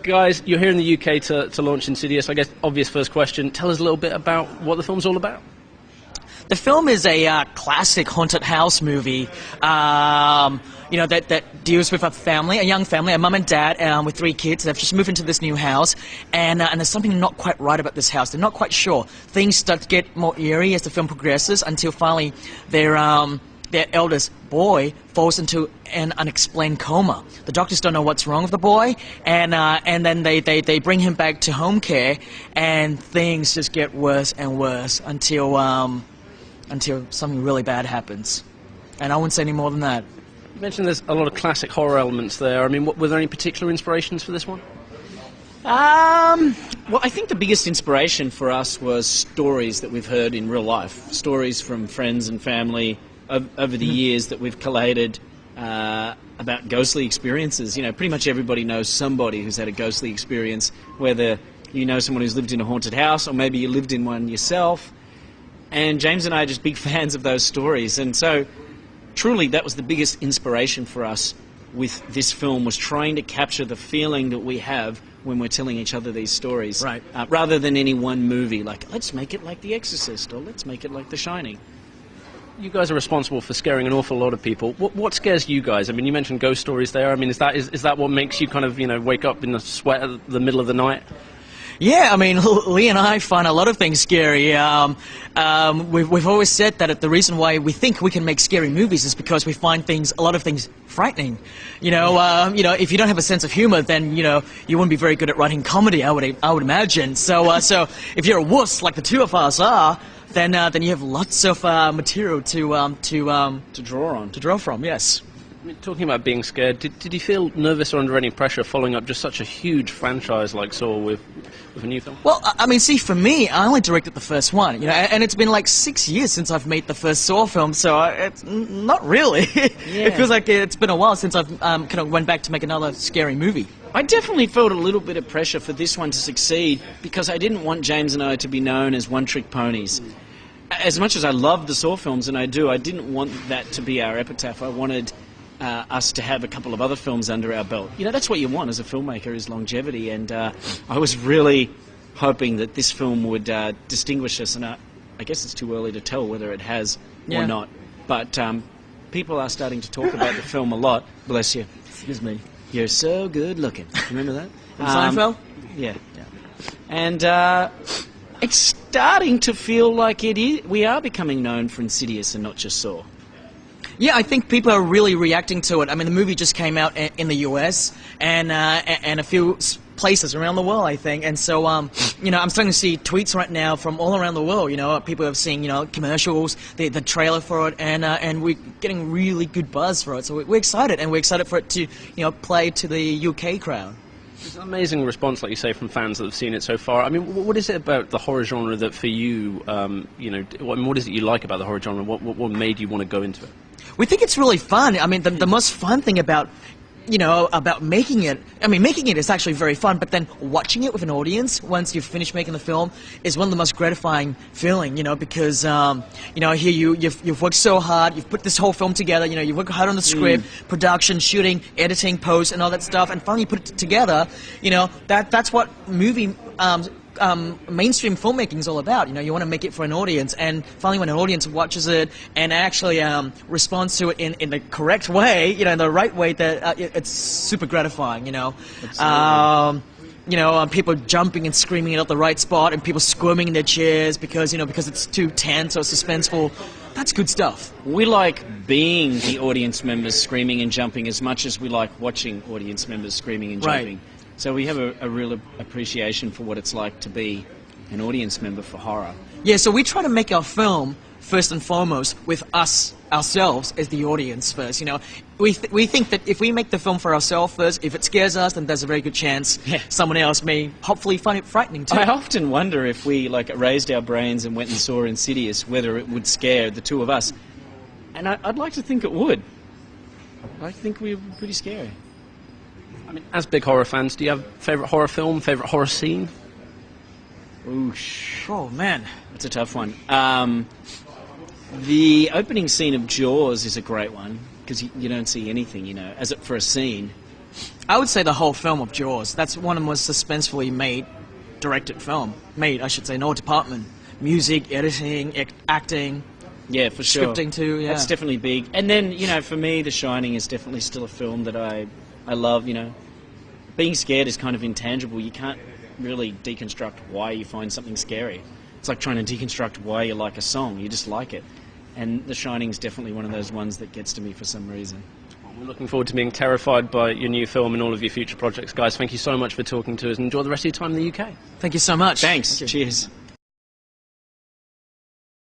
Guys, you're here in the UK to launch Insidious. I guess obvious first question. Tell us a little bit about what the film's all about. The film is a classic haunted house movie, that deals with a young family, a mum and dad with 3 kids. They've just moved into this new house, and there's something not quite right about this house. They're not quite sure. Things start to get more eerie as the film progresses until finally their eldest boy falls into an unexplained coma. The doctors don't know what's wrong with the boy, and then they bring him back to home care, and things just get worse and worse until something really bad happens. And I won't say any more than that. You mentioned there's a lot of classic horror elements there. I mean, were there any particular inspirations for this one? Well, I think the biggest inspiration for us was stories that we've heard in real life. Stories from friends and family over the years that we've collated about ghostly experiences. You know, pretty much everybody knows somebody who's had a ghostly experience, whether you know someone who's lived in a haunted house or maybe you lived in one yourself. And James and I are just big fans of those stories. And so, truly, that was the biggest inspiration for us with this film, was trying to capture the feeling that we have when we're telling each other these stories. Right. Rather than any one movie, like, let's make it like The Exorcist, or let's make it like The Shining. You guys are responsible for scaring an awful lot of people. What scares you guys? I mean, you mentioned ghost stories there. I mean, is that what makes you kind of, wake up in the sweat at the middle of the night? Yeah, I mean, Lee and I find a lot of things scary. We've always said that the reason why we think we can make scary movies is because we find a lot of things frightening. If you don't have a sense of humor, then you wouldn't be very good at writing comedy. I would imagine. So if you're a wuss like the two of us are, then you have lots of material to draw from. Yes. I mean, talking about being scared, did you feel nervous or under any pressure following up just such a huge franchise like Saw with a new film? Well, I mean, see, for me, I only directed the first one, and it's been like 6 years since I've made the first Saw film, so it's not really. Yeah. It feels like it's been a while since I've kind of went back to make another scary movie. I definitely felt a little bit of pressure for this one to succeed because I didn't want James and I to be known as one-trick ponies. As much as I love the Saw films, and I do, I didn't want that to be our epitaph. I wanted us to have a couple of other films under our belt. That's what you want as a filmmaker, is longevity, and I was really hoping that this film would distinguish us, and I guess it's too early to tell whether it has or not, but people are starting to talk about the film a lot. Bless you. Excuse me. You're so good looking. Remember that? From Seinfeld? Yeah. And it's starting to feel like we are becoming known for Insidious and not just Saw. Yeah, I think people are really reacting to it. I mean, the movie just came out in the US and a few places around the world, I think. And so, I'm starting to see tweets right now from all around the world. People have seen, commercials, the trailer for it, and we're getting really good buzz for it. So we're excited, and we're excited for it to, play to the UK crowd. It's an amazing response, like you say, from fans that have seen it so far. I mean, what is it about the horror genre that, for you, what is it you like about the horror genre? What made you want to go into it? We think it's really fun. I mean, the most fun thing about making it, making it is actually very fun, but then watching it with an audience once you've finished making the film is one of the most gratifying feeling, because, here you've worked so hard, you've put this whole film together, you've worked hard on the script, production, shooting, editing, post, and all that stuff, and finally you put it together, that's what movie, mainstream filmmaking is all about. You want to make it for an audience, and finally when an audience watches it and actually responds to it in the correct way, in the right way, that it's super gratifying. People jumping and screaming at the right spot, and people squirming in their chairs because it's too tense or suspenseful. That's good stuff. We like being the audience members screaming and jumping as much as we like watching audience members screaming and jumping. Right. So we have a real appreciation for what it's like to be an audience member for horror. Yeah, so we try to make our film, first and foremost, with ourselves as the audience first. We think that if we make the film for ourselves first, if it scares us, then there's a very good chance someone else may hopefully find it frightening too. I often wonder if we raised our brains and went and saw Insidious, whether it would scare the two of us. And I'd like to think it would. I think we're pretty scary. I mean, as big horror fans, do you have a favourite horror film, favourite horror scene? Oh, man. That's a tough one. The opening scene of Jaws is a great one, because you don't see anything, for a scene. I would say the whole film of Jaws. That's one of the most suspensefully directed film. I should say, in all department. Music, editing, acting. Yeah, for sure. Scripting too, yeah. That's definitely big. And then, for me, The Shining is definitely still a film that I love, Being scared is kind of intangible. You can't really deconstruct why you find something scary. It's like trying to deconstruct why you like a song. You just like it. And The Shining is definitely one of those ones that gets to me for some reason. We're looking forward to being terrified by your new film and all of your future projects. Guys, thank you so much for talking to us, and enjoy the rest of your time in the UK. Thank you so much. Thanks. Cheers.